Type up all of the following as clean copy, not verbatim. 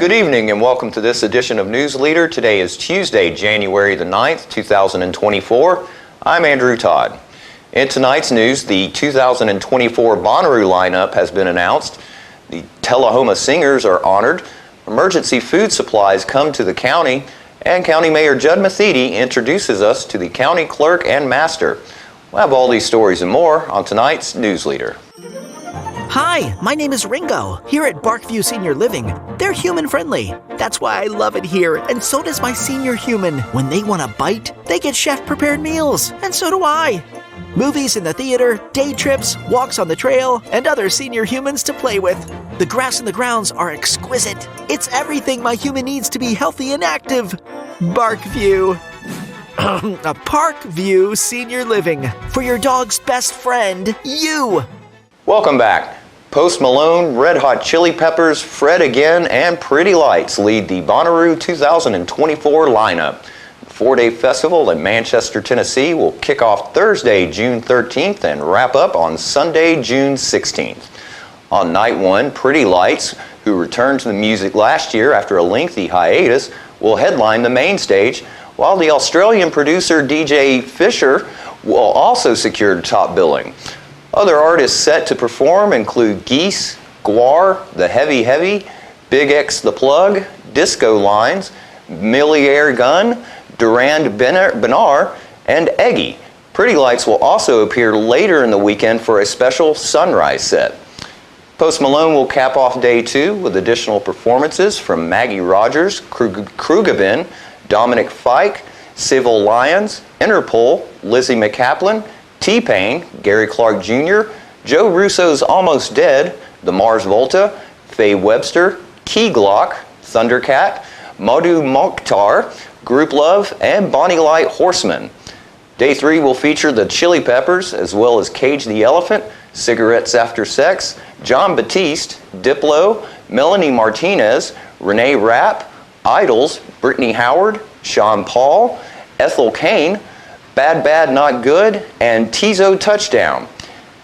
Good evening and welcome to this edition of News Leader. Today is Tuesday, January the 9th, 2024. I'm Andrew Todd. In tonight's news, the 2024 Bonnaroo lineup has been announced. The Tullahoma Singers are honored. Emergency food supplies come to the county, and County Mayor Judd Matheny introduces us to the county clerk and master. We'll have all these stories and more on tonight's News Leader. Hi, my name is Ringo. Here at Barkview Senior Living, they're human-friendly. That's why I love it here, and so does my senior human. When they want a bite, they get chef-prepared meals, and so do I. Movies in the theater, day trips, walks on the trail, and other senior humans to play with. The grass and the grounds are exquisite. It's everything my human needs to be healthy and active. Barkview. A Parkview Senior Living. For your dog's best friend, you. Welcome back. Post Malone, Red Hot Chili Peppers, Fred Again, and Pretty Lights lead the Bonnaroo 2024 lineup. The four-day festival in Manchester, Tennessee will kick off Thursday, June 13th and wrap up on Sunday, June 16th. On night one, Pretty Lights, who returned to the music last year after a lengthy hiatus, will headline the main stage, while the Australian producer DJ Fisher will also secure top billing. Other artists set to perform include Geese, Guar, The Heavy Heavy, Big X The Plug, Disco Lines, Millier Gun, Durand Benar, and Eggy. Pretty Lights will also appear later in the weekend for a special sunrise set. Post Malone will cap off day two with additional performances from Maggie Rogers, Krugabin, Dominic Fike, Civil Lions, Interpol, Lizzie McCaplin, T-Pain, Gary Clark Jr., Joe Russo's Almost Dead, The Mars Volta, Faye Webster, Key Glock, Thundercat, Madhu Mokhtar, Group Love, and Bonnie Light Horseman. Day three will feature the Chili Peppers, as well as Cage the Elephant, Cigarettes After Sex, John Batiste, Diplo, Melanie Martinez, Renee Rapp, Idols, Brittany Howard, Sean Paul, Ethel Cain, Bad Bad Not Good, and Tizo Touchdown.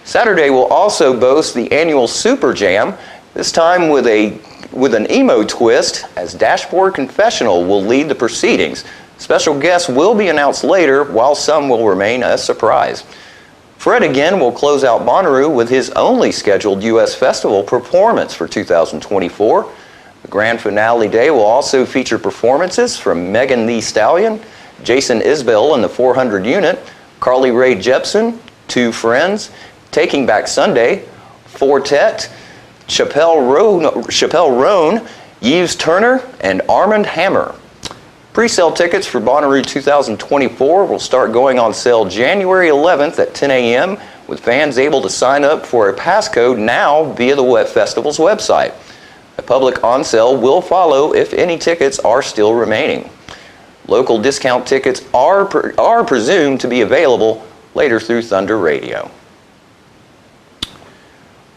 Saturday will also boast the annual Super Jam, this time with an emo twist, as Dashboard Confessional will lead the proceedings. Special guests will be announced later, while some will remain a surprise. Fred Again will close out Bonnaroo with his only scheduled U.S. festival performance for 2024. The grand finale day will also feature performances from Megan Thee Stallion, Jason Isbell in the 400 unit, Carly Rae Jepsen, Two Friends, Taking Back Sunday, Fortet, Chappelle Roan, Yves Turner, and Armand Hammer. Pre-sale tickets for Bonnaroo 2024 will start going on sale January 11th at 10 a.m., with fans able to sign up for a passcode now via the festival's website. A public on-sale will follow if any tickets are still remaining. Local discount tickets are presumed to be available later through Thunder Radio.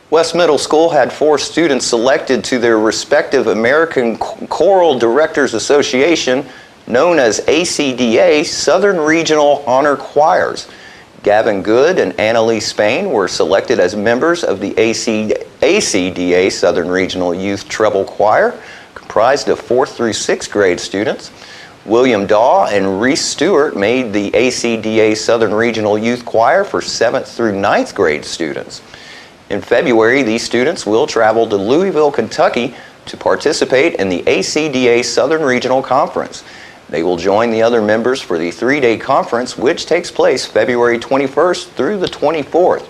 West Middle School had 4 students selected to their respective American Choral Directors Association, known as ACDA, Southern Regional Honor Choirs. Gavin Good and Annalise Spain were selected as members of the ACDA Southern Regional Youth Treble Choir, comprised of 4th through 6th grade students. William Daw and Reese Stewart made the ACDA Southern Regional Youth Choir for 7th through 9th grade students. In February, these students will travel to Louisville, Kentucky to participate in the ACDA Southern Regional Conference. They will join the other members for the 3-day conference, which takes place February 21st through the 24th.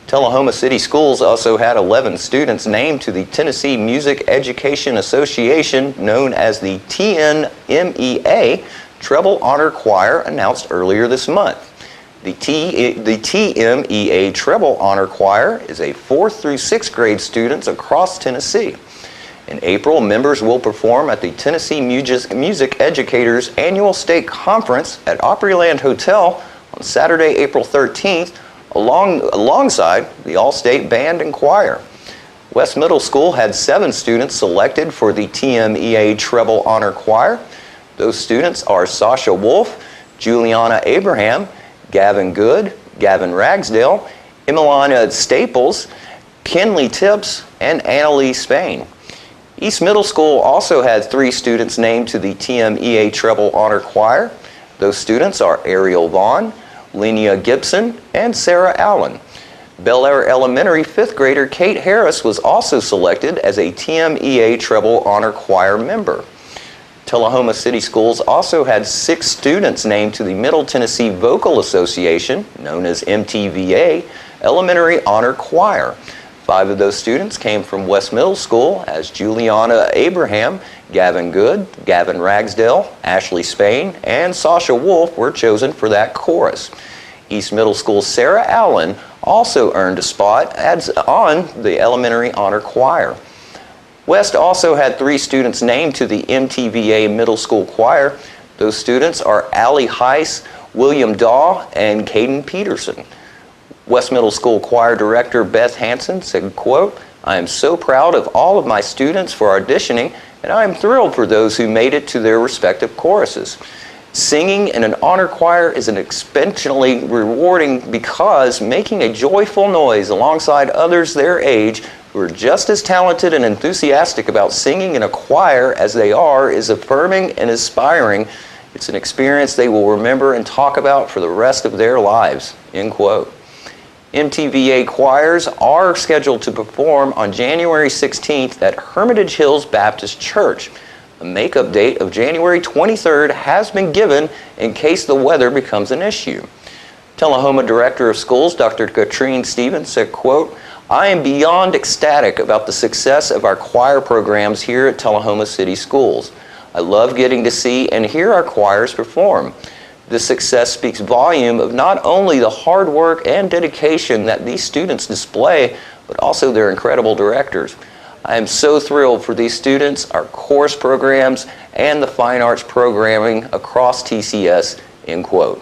Tullahoma City Schools also had 11 students named to the Tennessee Music Education Association, known as the TNMEA Treble Honor Choir, announced earlier this month. The TMEA Treble Honor Choir is a 4th through 6th grade students across Tennessee. In April, members will perform at the Tennessee Music Educators Annual State Conference at Opryland Hotel on Saturday, April 13th, alongside the All-State Band and Choir. West Middle School had 7 students selected for the TMEA Treble Honor Choir. Those students are Sasha Wolf, Juliana Abraham, Gavin Good, Gavin Ragsdale, Emiliana Staples, Kenley Tips, and Annalise Spain. East Middle School also had 3 students named to the TMEA Treble Honor Choir. Those students are Ariel Vaughn, Linnea Gibson, and Sarah Allen. Bel Air Elementary 5th grader Kate Harris was also selected as a TMEA Treble Honor Choir member. Tullahoma City Schools also had 6 students named to the Middle Tennessee Vocal Association, known as MTVA, Elementary Honor Choir. 5 of those students came from West Middle School, as Juliana Abraham, Gavin Good, Gavin Ragsdale, Ashley Spain, and Sasha Wolf were chosen for that chorus. East Middle School's Sarah Allen also earned a spot on the Elementary Honor Choir. West also had 3 students named to the MTVA Middle School Choir. Those students are Allie Heiss, William Daw, and Caden Peterson. West Middle School Choir Director Beth Hansen said, quote, "I am so proud of all of my students for auditioning, and I am thrilled for those who made it to their respective choruses. Singing in an honor choir is an exceptionally rewarding because making a joyful noise alongside others their age who are just as talented and enthusiastic about singing in a choir as they are is affirming and inspiring. It's an experience they will remember and talk about for the rest of their lives," end quote. MTVA choirs are scheduled to perform on January 16th at Hermitage Hills Baptist Church. A makeup date of January 23rd has been given in case the weather becomes an issue. Tullahoma Director of Schools, Dr. Katrine Stevens, said, quote, "I am beyond ecstatic about the success of our choir programs here at Tullahoma City Schools. I love getting to see and hear our choirs perform. This success speaks volume of not only the hard work and dedication that these students display, but also their incredible directors. I am so thrilled for these students, our course programs, and the fine arts programming across TCS," end quote.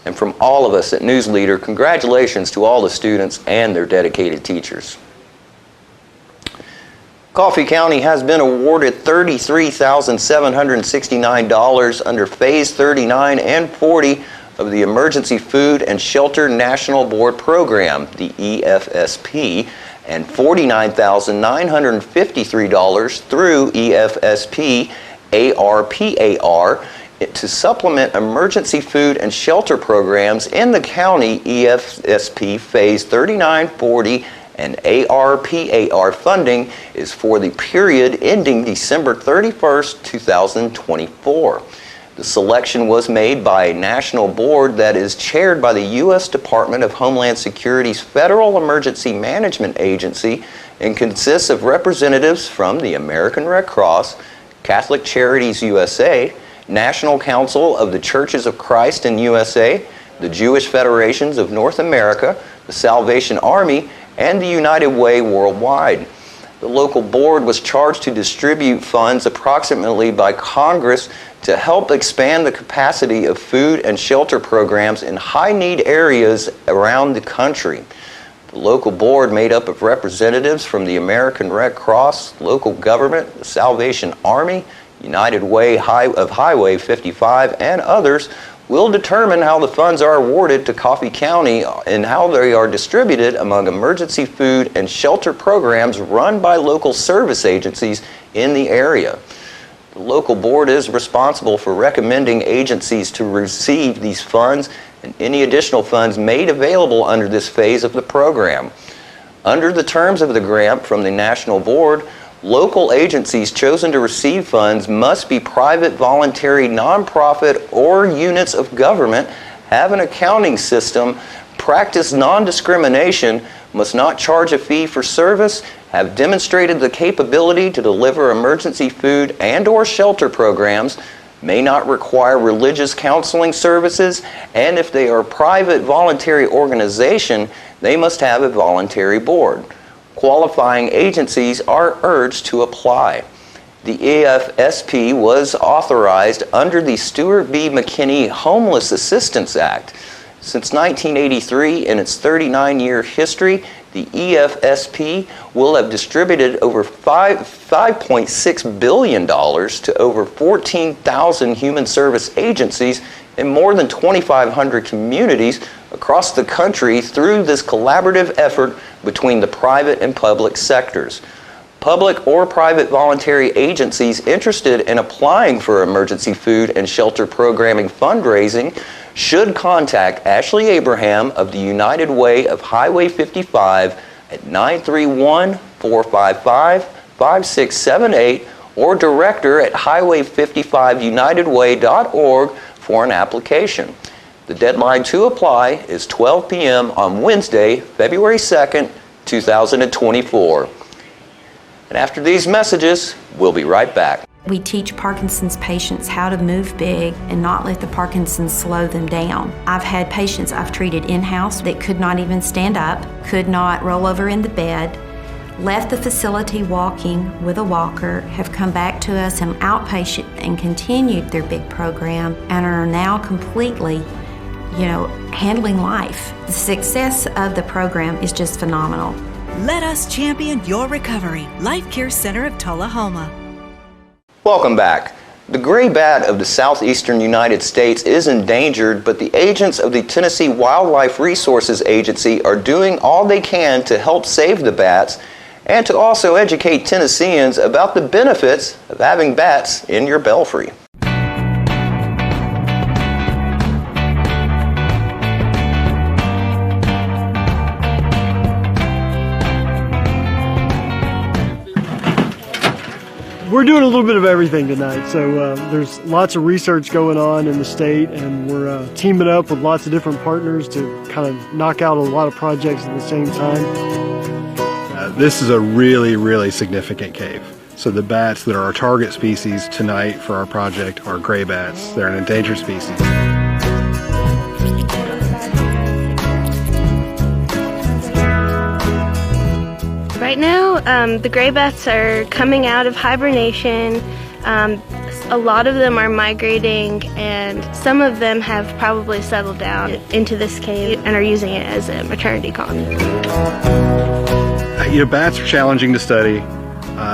And from all of us at News Leader, congratulations to all the students and their dedicated teachers. Coffee County has been awarded $33,769 under Phase 39 and 40 of the Emergency Food and Shelter National Board Program, the EFSP, and $49,953 through EFSP ARPAR to supplement emergency food and shelter programs in the county. EFSP Phase 39, 40, and ARPAR funding is for the period ending December 31st, 2024. The selection was made by a national board that is chaired by the U.S. Department of Homeland Security's Federal Emergency Management Agency and consists of representatives from the American Red Cross, Catholic Charities USA, National Council of the Churches of Christ in USA, the Jewish Federations of North America, the Salvation Army, and the United Way Worldwide. The local board was charged to distribute funds approximately by Congress to help expand the capacity of food and shelter programs in high-need areas around the country. The local board, made up of representatives from the American Red Cross, local government, the Salvation Army, United Way of Highway 55, and others, will determine how the funds are awarded to Coffee County and how they are distributed among emergency food and shelter programs run by local service agencies in the area. The local board is responsible for recommending agencies to receive these funds and any additional funds made available under this phase of the program. Under the terms of the grant from the National Board, local agencies chosen to receive funds must be private, voluntary, nonprofit, or units of government, have an accounting system, practice non-discrimination, must not charge a fee for service, have demonstrated the capability to deliver emergency food and/or shelter programs, may not require religious counseling services, and if they are a private voluntary organization, they must have a voluntary board. Qualifying agencies are urged to apply. The EFSP was authorized under the Stuart B. McKinney Homeless Assistance Act. Since 1983, in its 39-year history, the EFSP will have distributed over $5.6 billion to over 14,000 human service agencies in more than 2,500 communities across the country through this collaborative effort between the private and public sectors. Public or private voluntary agencies interested in applying for emergency food and shelter programming fundraising should contact Ashley Abraham of the United Way of Highway 55 at 931-455-5678 or direct her at highway55unitedway.org for an application. The deadline to apply is 12 p.m. on Wednesday, February 2nd, 2024. And after these messages, we'll be right back. We teach Parkinson's patients how to move big and not let the Parkinson's slow them down. I've had patients I've treated in-house that could not even stand up, could not roll over in the bed, left the facility walking with a walker, have come back to us in outpatient and continued their big program and are now completely, handling life. The success of the program is just phenomenal. Let us champion your recovery. Life Care Center of Tullahoma. Welcome back. The gray bat of the southeastern United States is endangered, but the agents of the Tennessee Wildlife Resources Agency are doing all they can to help save the bats and to also educate Tennesseans about the benefits of having bats in your belfry. We're doing a little bit of everything tonight, so there's lots of research going on in the state, and we're teaming up with lots of different partners to kind of knock out a lot of projects at the same time. This is a really, really significant cave. So the bats that are our target species tonight for our project are gray bats. They're an endangered species. Right now, the gray bats are coming out of hibernation. A lot of them are migrating, and some of them have probably settled down into this cave and are using it as a maternity colony. Bats are challenging to study.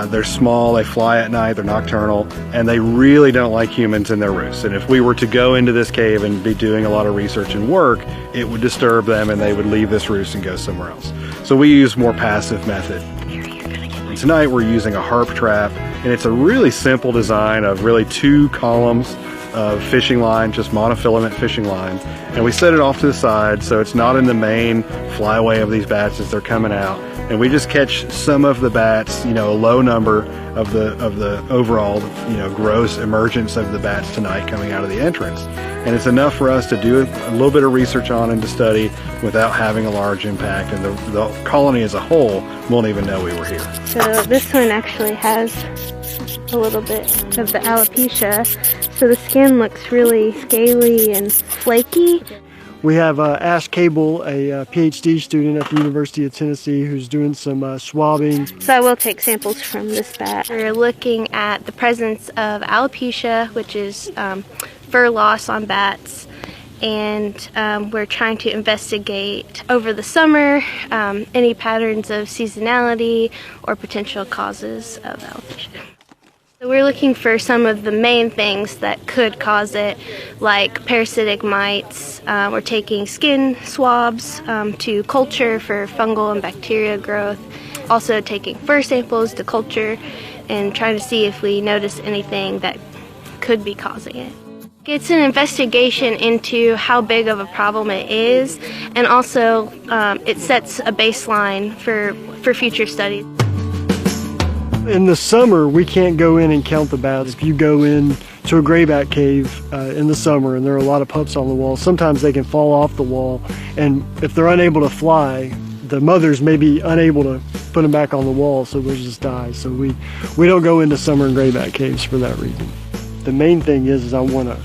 They're small, they fly at night, they're nocturnal, and they really don't like humans in their roosts. And if we were to go into this cave and be doing a lot of research and work, it would disturb them and they would leave this roost and go somewhere else. So we use more passive method. And tonight we're using a harp trap, and it's a really simple design of really 2 columns of fishing line, just monofilament fishing line. And we set it off to the side so it's not in the main flyway of these bats as they're coming out. And we just catch some of the bats, a low number of the overall, gross emergence of the bats tonight coming out of the entrance. And it's enough for us to do a little bit of research on and to study without having a large impact. And the colony as a whole won't even know we were here. So this one actually has a little bit of the alopecia, so the skin looks really scaly and flaky. We have Ash Cable, a PhD student at the University of Tennessee, who's doing some swabbing. So I will take samples from this bat. We're looking at the presence of alopecia, which is fur loss on bats, and we're trying to investigate over the summer any patterns of seasonality or potential causes of alopecia. So we're looking for some of the main things that could cause it, like parasitic mites. We're taking skin swabs to culture for fungal and bacteria growth. Also taking fur samples to culture and trying to see if we notice anything that could be causing it. It's an investigation into how big of a problem it is, and also it sets a baseline for future studies. In the summer, we can't go in and count the bats. If you go in to a gray bat cave in the summer and there are a lot of pups on the wall, sometimes they can fall off the wall, and if they're unable to fly, the mothers may be unable to put them back on the wall, so they'll just die. So we don't go into summer and gray bat caves for that reason. The main thing is I want a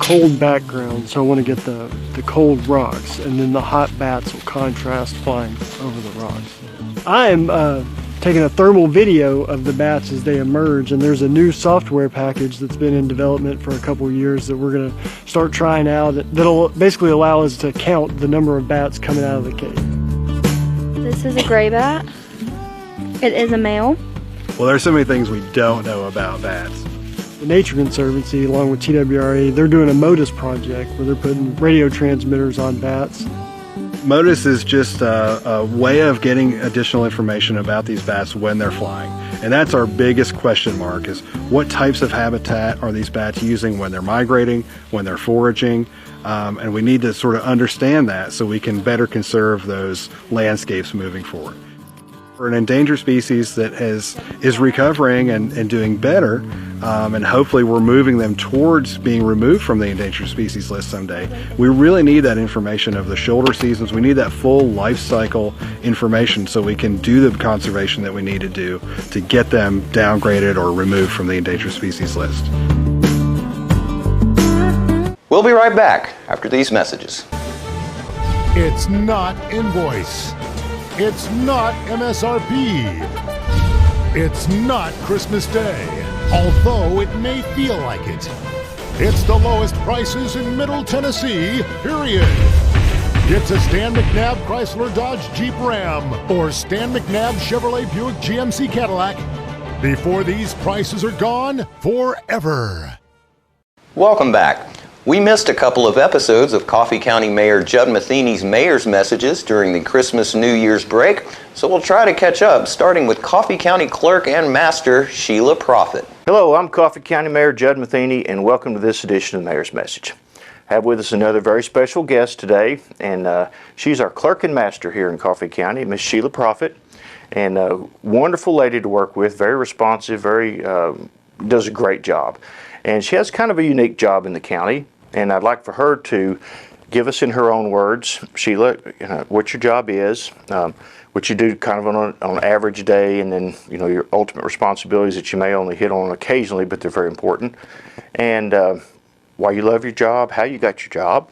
cold background, so I want to get the cold rocks, and then the hot bats will contrast flying over the rocks. I'm taking a thermal video of the bats as they emerge, and there's a new software package that's been in development for a couple of years that we're going to start trying out that'll basically allow us to count the number of bats coming out of the cave. This is a gray bat. It is a male. Well, there's so many things we don't know about bats. The Nature Conservancy, along with TWRA, they're doing a MODIS project where they're putting radio transmitters on bats. MODIS is just a way of getting additional information about these bats when they're flying. And that's our biggest question mark, is what types of habitat are these bats using when they're migrating, when they're foraging, and we need to sort of understand that so we can better conserve those landscapes moving forward. For an endangered species that is recovering and doing better, and hopefully we're moving them towards being removed from the endangered species list someday, we really need that information of the shoulder seasons. We need that full life cycle information so we can do the conservation that we need to do to get them downgraded or removed from the endangered species list. We'll be right back after these messages. It's not invoice. It's not MSRP. It's not Christmas Day, although it may feel like it. It's the lowest prices in Middle Tennessee, period. It's a Stan McNabb Chrysler Dodge Jeep Ram or Stan McNabb Chevrolet Buick GMC Cadillac before these prices are gone forever. Welcome back. We missed a couple of episodes of Coffee County Mayor Judd Matheny's mayor's messages during the Christmas New Year's break, so we'll try to catch up, starting with Coffee County Clerk and Master Sheila Profit. Hello, I'm Coffee County Mayor Judd Matheny, and welcome to this edition of Mayor's Message. I have with us another very special guest today, and she's our Clerk and Master here in Coffee County, Miss Sheila Profit, and a wonderful lady to work with, very responsive, does a great job. And she has kind of a unique job in the county, and I'd like for her to give us in her own words, Sheila, what your job is, what you do kind of on an average day, and then your ultimate responsibilities that you may only hit on occasionally, but they're very important, and why you love your job, how you got your job.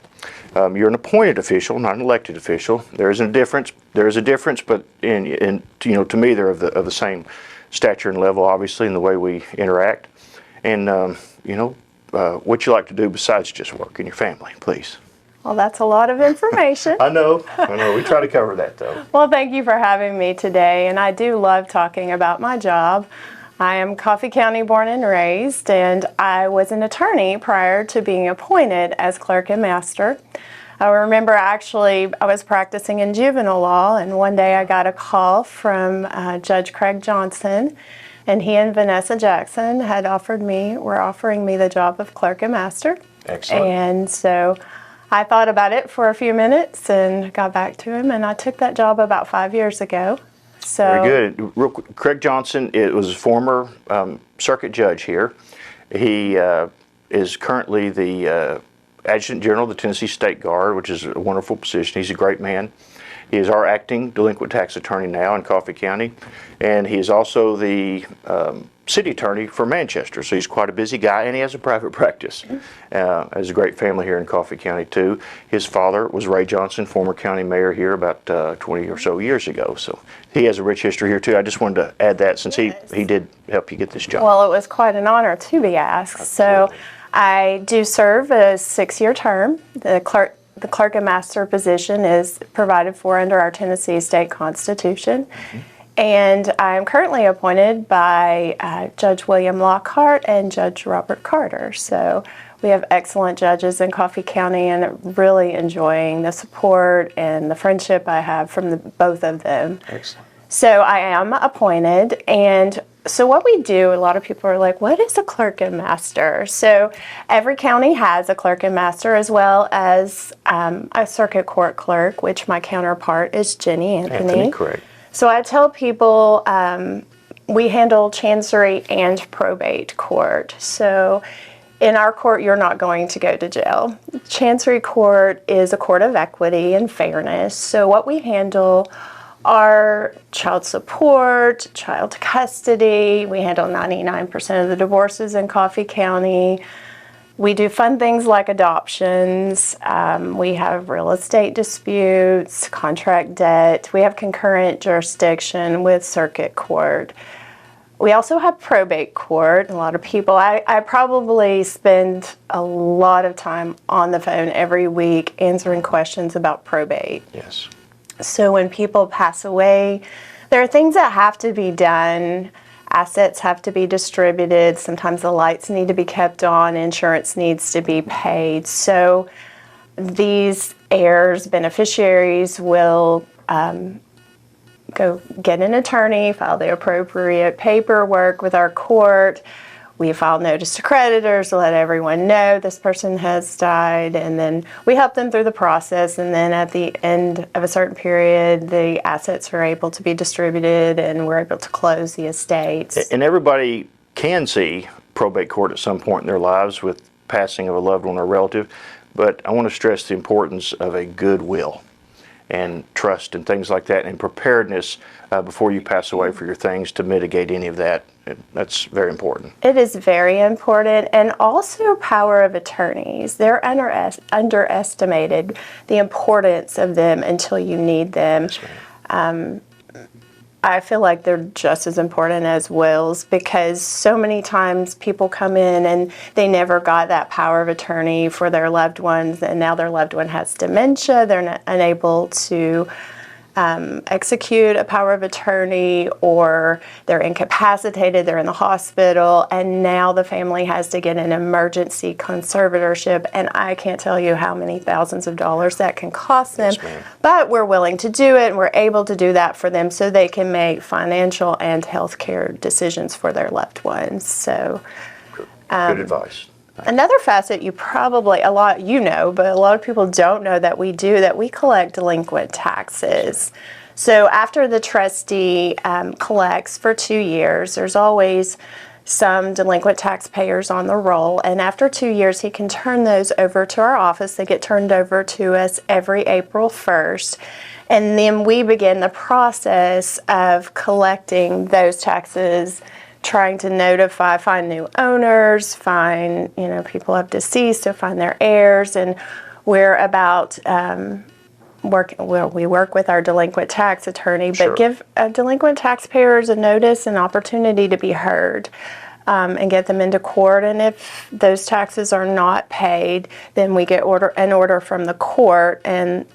You're an appointed official, not an elected official. There is a difference. But to me, they're of the same stature and level, obviously, in the way we interact. And, what you like to do besides just work in your family, please. Well, that's a lot of information. I know. We try to cover that, though. Well, thank you for having me today, and I do love talking about my job. I am Coffee County born and raised, and I was an attorney prior to being appointed as Clerk and Master. I remember I was practicing in juvenile law, and one day I got a call from Judge Craig Johnson, and he and Vanessa Jackson were offering me the job of Clerk and Master. Excellent. And so I thought about it for a few minutes and got back to him, and I took that job about 5 years ago. So very good. Real quick, Craig Johnson was a former circuit judge here. He is currently the Adjutant General of the Tennessee State Guard, which is a wonderful position. He's a great man. He is our acting delinquent tax attorney now in Coffee County, and he is also the city attorney for Manchester. So he's quite a busy guy, and he has a private practice. Has a great family here in Coffee County too. His father was Ray Johnson, former county mayor here about 20 or so years ago. So he has a rich history here too. I just wanted to add that since he did help you get this job. Well, it was quite an honor to be asked. Absolutely. So I do serve a 6-year term. The Clerk and Master position is provided for under our Tennessee State Constitution. Mm-hmm. And I'm currently appointed by Judge William Lockhart and Judge Robert Carter. So we have excellent judges in Coffee County, and really enjoying the support and the friendship I have from both of them. Excellent. So I am appointed, and so what we do, a lot of people are like, what is a Clerk and Master? So every county has a Clerk and Master, as well as a circuit court clerk, which my counterpart is Jenny Anthony. Correct. So I tell people we handle chancery and probate court. So in our court, you're not going to go to jail. Chancery court is a court of equity and fairness. So what we handle are child support, child custody. We handle 99% of the divorces in Coffee County. We do fun things like adoptions. We have real estate disputes, contract debt. We have concurrent jurisdiction with circuit court. We also have probate court. A lot of people, I probably spend a lot of time on the phone every week answering questions about probate. Yes. So when people pass away, there are things that have to be done. Assets have to be distributed. Sometimes the lights need to be kept on. Insurance needs to be paid. So these heirs, beneficiaries will go get an attorney, file the appropriate paperwork with our court. We file notice to creditors to let everyone know this person has died, and then we help them through the process, and then at the end of a certain period, the assets are able to be distributed and we're able to close the estates. And everybody can see probate court at some point in their lives with passing of a loved one or relative, but I want to stress the importance of a good will and trust and things like that, and preparedness before you pass away for your things to mitigate any of that. That's very important. It is very important, and also power of attorneys. They're underestimated, the importance of them until you need them. I feel like they're just as important as wills, because so many times people come in and they never got that power of attorney for their loved ones, and now their loved one has dementia. They're unable to execute a power of attorney, or they're incapacitated, they're in the hospital, and now the family has to get an emergency conservatorship, and I can't tell you how many thousands of dollars that can cost them. Yes, but we're willing to do it, and we're able to do that for them so they can make financial and healthcare decisions for their loved ones. So good advice. another facet you probably, but a lot of people don't know that we do, that we collect delinquent taxes. So after the trustee collects for 2 years, there's always some delinquent taxpayers on the roll, and after 2 years he can turn those over to our office. They get turned over to us every April 1st, and then we begin the process of collecting those taxes, trying to notify, find new owners, find, people have deceased, to find their heirs, and we're about we work with our delinquent tax attorney, but give delinquent taxpayers a notice and opportunity to be heard, and get them into court. And if those taxes are not paid, then we get an order from the court, and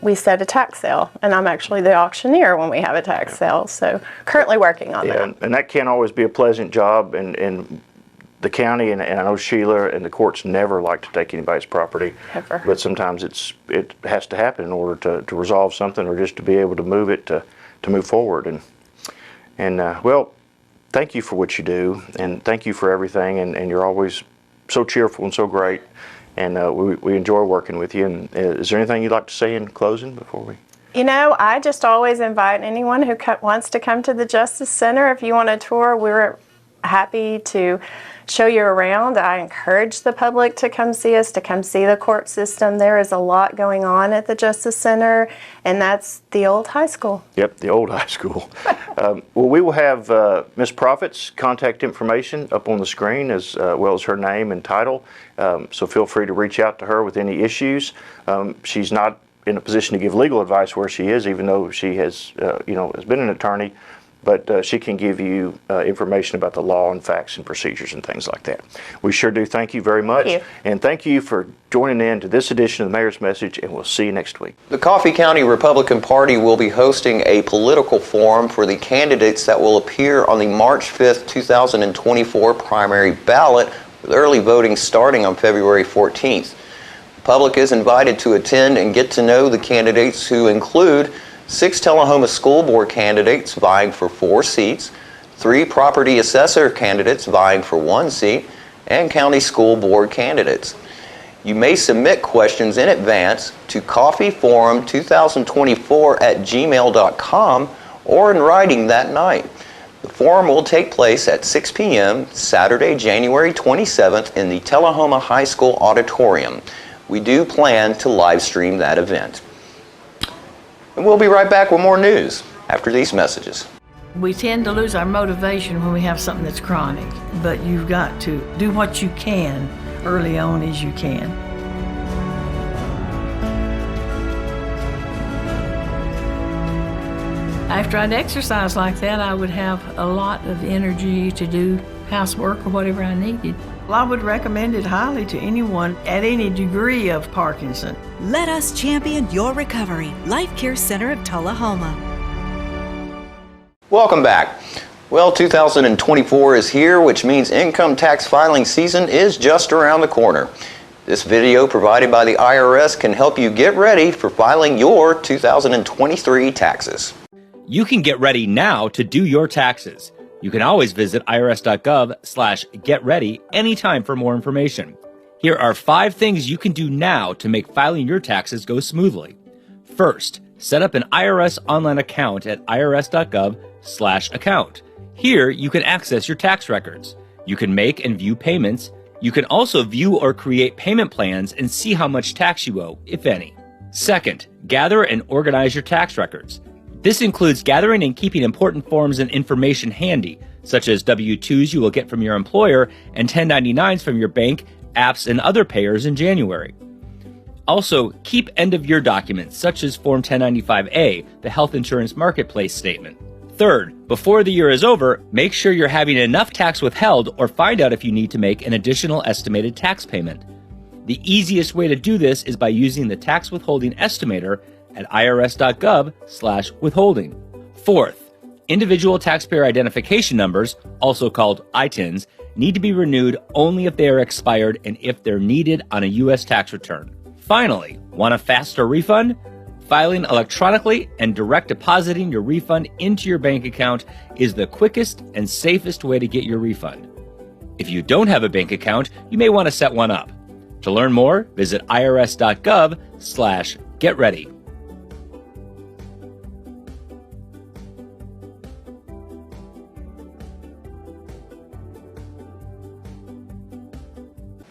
we set a tax sale. And I'm actually the auctioneer when we have a tax sale, so currently working on that. And that can't always be a pleasant job, and the county, and I know Sheila and the courts never like to take anybody's property. Ever. But sometimes it has to happen in order to resolve something, or just to be able to move it to move forward. And well, thank you for what you do, and thank you for everything, and you're always so cheerful and so great, and we enjoy working with you. And is there anything you'd like to say in closing before we? I just always invite anyone who wants to come to the Justice Center. If you want a tour, we're happy to show you around. I encourage the public to come see us, to come see the court system. There is a lot going on at the Justice Center, and that's the old high school. Yep, the old high school. Well, we will have Ms. Proffitt's contact information up on the screen, as well as her name and title, so feel free to reach out to her with any issues. She's not in a position to give legal advice where she is, even though she has been an attorney, but she can give you information about the law and facts and procedures and things like that. We sure do thank you very much. Thank you. And thank you for joining in to this edition of the Mayor's Message, and we'll see you next week. The Coffee County Republican Party will be hosting a political forum for the candidates that will appear on the March 5th, 2024 primary ballot, with early voting starting on February 14th. The public is invited to attend and get to know the candidates, who include 6 Tullahoma School Board candidates vying for 4 seats, 3 property assessor candidates vying for 1 seat, and county school board candidates. You may submit questions in advance to coffeeforum2024@gmail.com or in writing that night. The forum will take place at 6 p.m. Saturday, January 27th in the Tullahoma High School auditorium. We do plan to live stream that event. And we'll be right back with more news after these messages. We tend to lose our motivation when we have something that's chronic, but you've got to do what you can early on as you can. After I'd exercise like that, I would have a lot of energy to do housework or whatever I needed. Well, I would recommend it highly to anyone at any degree of Parkinson. Let us champion your recovery. Life Care Center of Tullahoma. Welcome back. Well, 2024 is here, which means income tax filing season is just around the corner. This video provided by the IRS can help you get ready for filing your 2023 taxes. You can get ready now to do your taxes. You can always visit irs.gov/getready anytime for more information. Here are 5 things you can do now to make filing your taxes go smoothly. First, set up an IRS online account at irs.gov/account. Here, you can access your tax records. You can make and view payments. You can also view or create payment plans and see how much tax you owe, if any. Second, gather and organize your tax records. This includes gathering and keeping important forms and information handy, such as W-2s you will get from your employer and 1099s from your bank, apps, and other payers in January. Also, keep end-of-year documents, such as Form 1095-A, the Health Insurance Marketplace Statement. Third, before the year is over, make sure you're having enough tax withheld or find out if you need to make an additional estimated tax payment. The easiest way to do this is by using the tax withholding estimator at irs.gov/withholding. Fourth, individual taxpayer identification numbers, also called ITINs, need to be renewed only if they are expired and if they're needed on a U.S. tax return. Finally, want a faster refund? Filing electronically and direct depositing your refund into your bank account is the quickest and safest way to get your refund. If you don't have a bank account, you may want to set one up. To learn more, visit irs.gov/getready.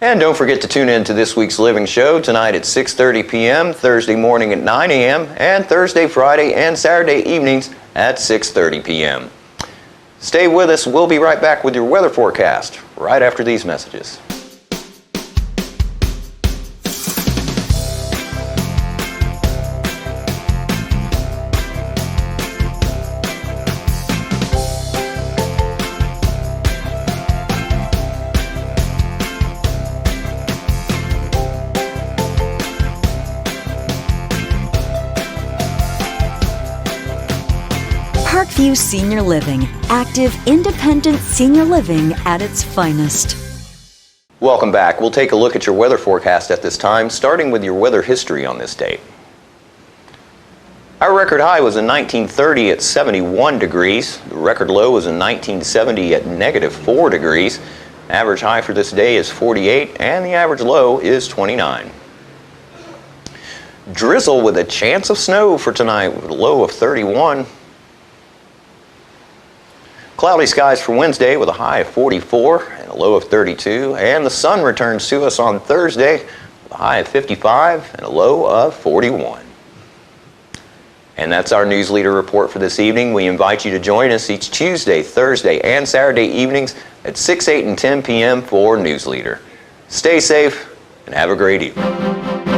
And don't forget to tune in to this week's Living Show tonight at 6:30 p.m., Thursday morning at 9 a.m., and Thursday, Friday, and Saturday evenings at 6:30 p.m. Stay with us. We'll be right back with your weather forecast right after these messages. Parkview Senior Living, active, independent senior living at its finest. Welcome back. We'll take a look at your weather forecast at this time, starting with your weather history on this date. Our record high was in 1930 at 71 degrees. The record low was in 1970 at -4 degrees. Average high for this day is 48, and the average low is 29. Drizzle with a chance of snow for tonight with a low of 31. Cloudy skies for Wednesday with a high of 44 and a low of 32. And the sun returns to us on Thursday with a high of 55 and a low of 41. And that's our News Leader report for this evening. We invite you to join us each Tuesday, Thursday, and Saturday evenings at 6, 8, and 10 p.m. for News Leader. Stay safe and have a great evening.